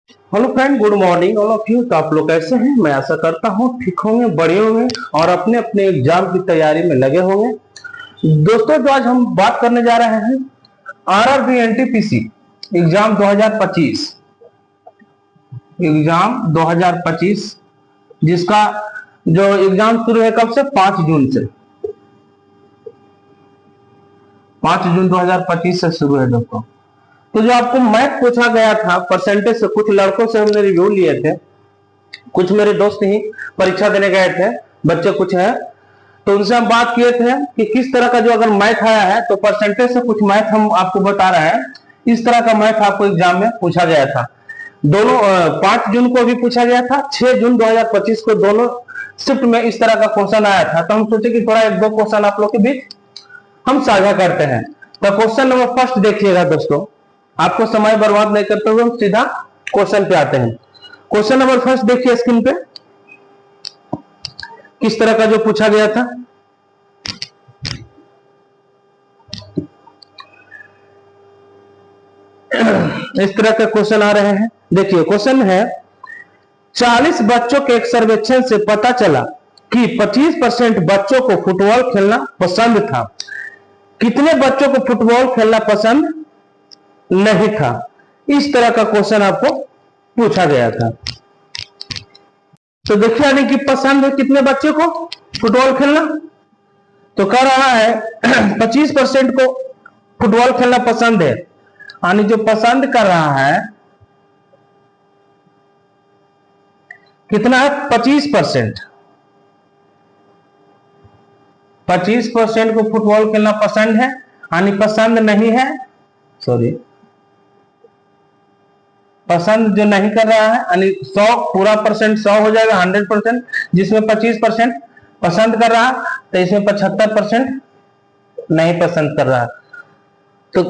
Hello friend, good morning all of you. तो आप लोग कैसे हैं? मैं आशा करता हूँ ठीक होंगे, बड़े होंगे और अपने अपने एग्जाम की तैयारी में लगे होंगे। दोस्तों, जो आज हम बात करने जा रहे हैं आरआरबी एनटीपीसी एग्जाम 2025 जिसका जो एग्जाम शुरू है कब से? 5 जून से। 5 जून 2025 से शुरू है दोस्तों। तो जो आपको मैथ पूछा गया था परसेंटेज से, कुछ लड़कों से हमने रिव्यू लिए थे, कुछ मेरे दोस्त ही परीक्षा देने गए थे, बच्चे कुछ हैं, तो उनसे हम बात किए थे कि किस तरह का जो अगर मैथ आया है तो परसेंटेज से कुछ मैथ हम आपको बता रहे हैं। इस तरह का मैथ आपको एग्जाम में पूछा गया था। दोनों 5 जून को भी पूछा गया था, 6 जून 2025 को दोनों शिफ्ट में इस तरह का क्वेश्चन आया था। तो हम सोचे कि थोड़ा एक दो क्वेश्चन आप लोग के बीच हम साझा करते हैं। तो क्वेश्चन नंबर फर्स्ट देखिएगा दोस्तों, आपको समय बर्बाद नहीं करते हुए हम सीधा क्वेश्चन पे आते हैं। क्वेश्चन नंबर फर्स्ट देखिए स्क्रीन पे, किस तरह का जो पूछा गया था। इस तरह के क्वेश्चन आ रहे हैं। देखिए क्वेश्चन है, 40 बच्चों के एक सर्वेक्षण से पता चला कि 25% बच्चों को फुटबॉल खेलना पसंद था। कितने बच्चों को फुटबॉल खेलना पसंद नहीं था? इस तरह का क्वेश्चन आपको पूछा गया था। तो देखिए यानी कि पसंद है कितने बच्चों को फुटबॉल खेलना, तो कह रहा है 25% को फुटबॉल खेलना पसंद है। यानी जो पसंद कर रहा है कितना है? 25%। 25% को फुटबॉल खेलना पसंद है, यानी पसंद नहीं है, सॉरी, पसंद जो नहीं कर रहा है, यानी 100 पूरा परसेंट 100 हो जाएगा 100%, जिसमें 25% पसंद कर रहा है, तो इसमें 75% नहीं पसंद कर रहा है। तो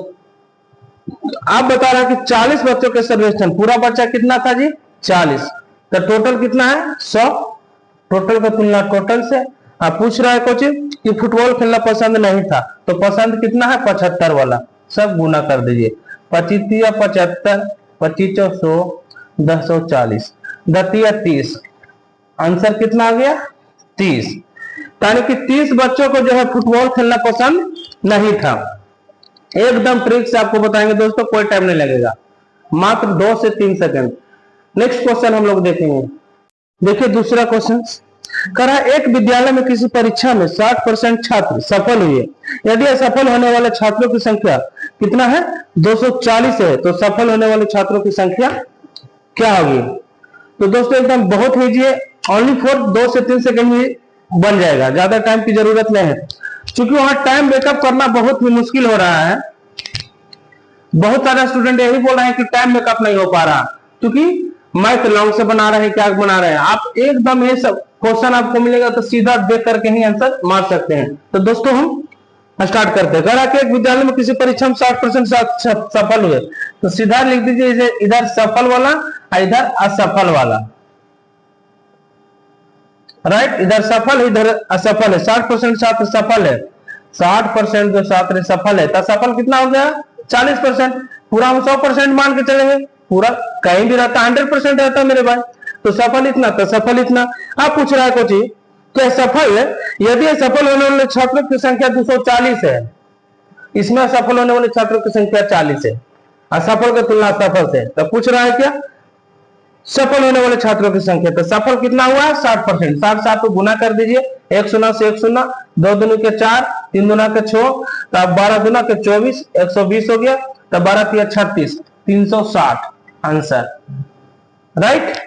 आप बता रहा है कि 40 बच्चों के सर्वेक्षण, पूरा बच्चा कितना था जी? 40, तो टोटल कितना है? 100। टोटल का तुलना टोटल से। आप पूछ रहा है कोचिंग कि फुटबॉल खेलना पसंद नहीं था, तो पसंद कितना है? 75 वाला। सब गुना कर दीजिए, 25 या 75, 25 100, 10 40, 30, आंसर कितना आ गया? 30। यानी कि 30 बच्चों को जो है फुटबॉल खेलना पसंद नहीं था। एकदम ट्रिक से आपको बताएंगे दोस्तों, कोई टाइम नहीं लगेगा, मात्र 2 से 3 सेकंड। नेक्स्ट क्वेश्चन हम लोग देखेंगे। देखिए दूसरा क्वेश्चन कह रहा है, एक विद्यालय में किसी परीक्षा में 60% छात्र सफल हुए। यदि असफल होने वाले छात्रों की संख्या कितना है? 240 है, तो सफल होने वाले छात्रों की संख्या क्या होगी? तो दोस्तों एकदम बहुत ईजी है, ओनली फॉर 2 से 3 सेकंड में बन जाएगा, ज्यादा टाइम की जरूरत नहीं है। क्योंकि वहां टाइम मेकअप करना बहुत ही मुश्किल हो रहा है। बहुत सारे स्टूडेंट यही बोल रहे हैं कि टाइम मेकअप नहीं हो पा रहा, क्योंकि मैथ लॉन्ग से बना रहे हैं, क्या बना रहे हैं। आप एकदम ये सब क्वेश्चन आपको मिलेगा तो सीधा देख करके ही आंसर मार सकते हैं। तो दोस्तों हम स्टार्ट करते हैं। कह रहा है कि एक विद्यालय में किसी परीक्षा में 60% सफल हुए, तो सीधा लिख दीजिए इधर सफल वाला और इधर असफल वाला। राइट, इधर सफल इधर असफल है। 60% छात्र सफल है, 60% जो छात्र सफल है, तो सफल कितना हो गया? 40%। पूरा हम 100% मान के चलेंगे, पूरा कहीं भी रहता 100% रहता मेरे भाई। तो सफल इतना, तो सफल इतना। आप पूछ रहा है कोच क्या सफल है? यदि सफल होने वाले छात्रों की संख्या 240 है, इसमें असफल होने वाले छात्रों की संख्या 40 है, असफल की तुलना सफल से, तो पूछ रहा है क्या? सफल होने वाले छात्रों की संख्या। तो सफल कितना हुआ? 60%। 60 7 को गुना कर दीजिए, 1 शून्य से 1 शून्य, 2 दूनी के 4, 3 दूना के 6, तब 12 दूना के 24, 120 हो गया, तब 12 3 36, 360 आंसर। राइट,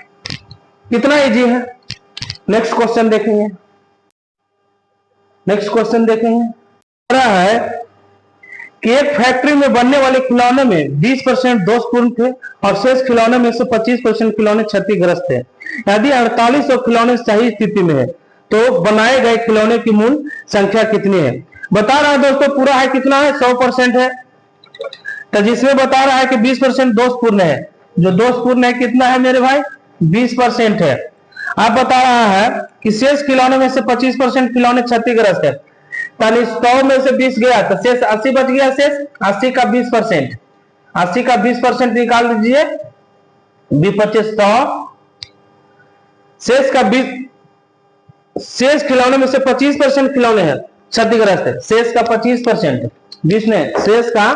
कितना इजी है। नेक्स्ट क्वेश्चन देखेंगे। नेक्स्ट क्वेश्चन देखेंगे, रहा है कि एक फैक्ट्री में बनने वाले खिलौने में 20% दोषपूर्ण थे और शेष खिलौने में से 25% खिलौने क्षतिग्रस्त थे। यदि 4800 खिलौने सही स्थिति में है, तो बनाए गए खिलौने की मूल संख्या कितनी है? बता रहा है दोस्तों, पूरा है कितना है? 100% है। तो जिसमें बता रहा है कि 20% दोषपूर्ण है, जो दोषपूर्ण है कितना है मेरे भाई? 20% है। आप बता रहा है कि शेष खिलौने में से 25% खिलौने क्षतिग्रस्त है, 100 में से 20 गया तो शेष 80 बच गया। शेष 80 का 20%, 80 का 20% निकाल दीजिए, बी 25 100, शेष का 20, शेष खिलौने में से 25% खिलौने हैं क्षतिग्रस्त है। शेष का 25%, 20 ने शेष का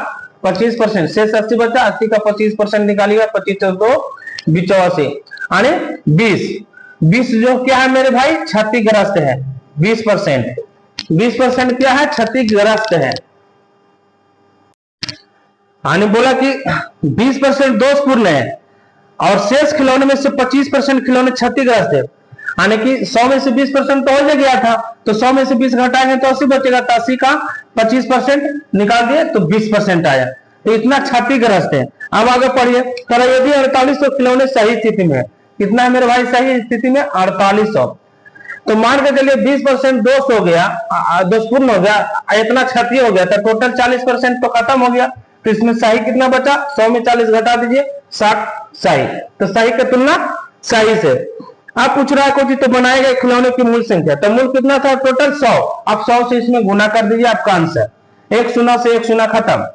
25%, शेष 80 बचा, 80 का 25% निकालिएगा, 25 2 82 यानी 20 जो क्या है मेरे भाई क्षतिग्रस्त है। 20% क्या है क्षतिग्रस्त है। यानी बोला कि 20% दोषपूर्ण है और शेष खिलौने में से 25% खिलौने क्षतिग्रस्त है। यानी कि 100 में से 20% तो हो गया था, तो 100 में से 20 घटाएंगे तो 80 बचेगा, तो 80 का 25% निकाल दिए तो 20% आया। तो इतना क्षतिग्रस्त है। अब आगे पढ़िए, यदि 4800 खिलौने सही स्थिति में है, कितना है मेरे भाई सही स्थिति में 4800, तो मान के चलिए 20% दोष हो गया, दोषपूर्ण हो गया, इतना क्षति हो गया, तो टोटल 40% तो खत्म हो गया। तो इसमें सही कितना बचा, 100 में 40 घटा दीजिए 60 सही। तो सही की तुलना सही से। आप पूछ रहा है कोई तो बनाए गए खिलौने की मूल संख्या, तो मूल कितना था टोटल 100, अब 100 से इसमें गुना कर दीजिए आपका आंसर। 1 शून्य से 1 शून्य खत्म,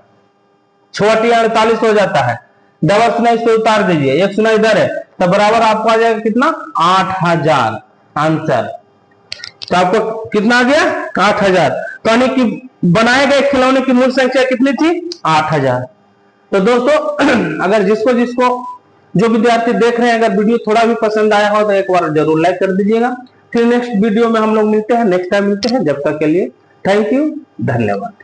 छोटी 48 हो जाता है, डबल शून्य इसको उतार दीजिए, 1 शून्य इधर है, तो बराबर आपको आ जाएगा कितना 8000 आंसर। तो आपको कितना आ गया 8000। तो यानी कि बनाए गए खिलौने की मूल संख्या कितनी थी 8000। तो दोस्तों अगर जिसको जो विद्यार्थी देख रहे हैं अगर वीडियो थोड़ा भी पसंद आया हो तो एक बार जरूर लाइक कर दीजिएगा। फिर नेक्स्ट वीडियो में हम लोग मिलते हैं, नेक्स्ट टाइम मिलते हैं। जब तक के लिए थैंक यू, धन्यवाद।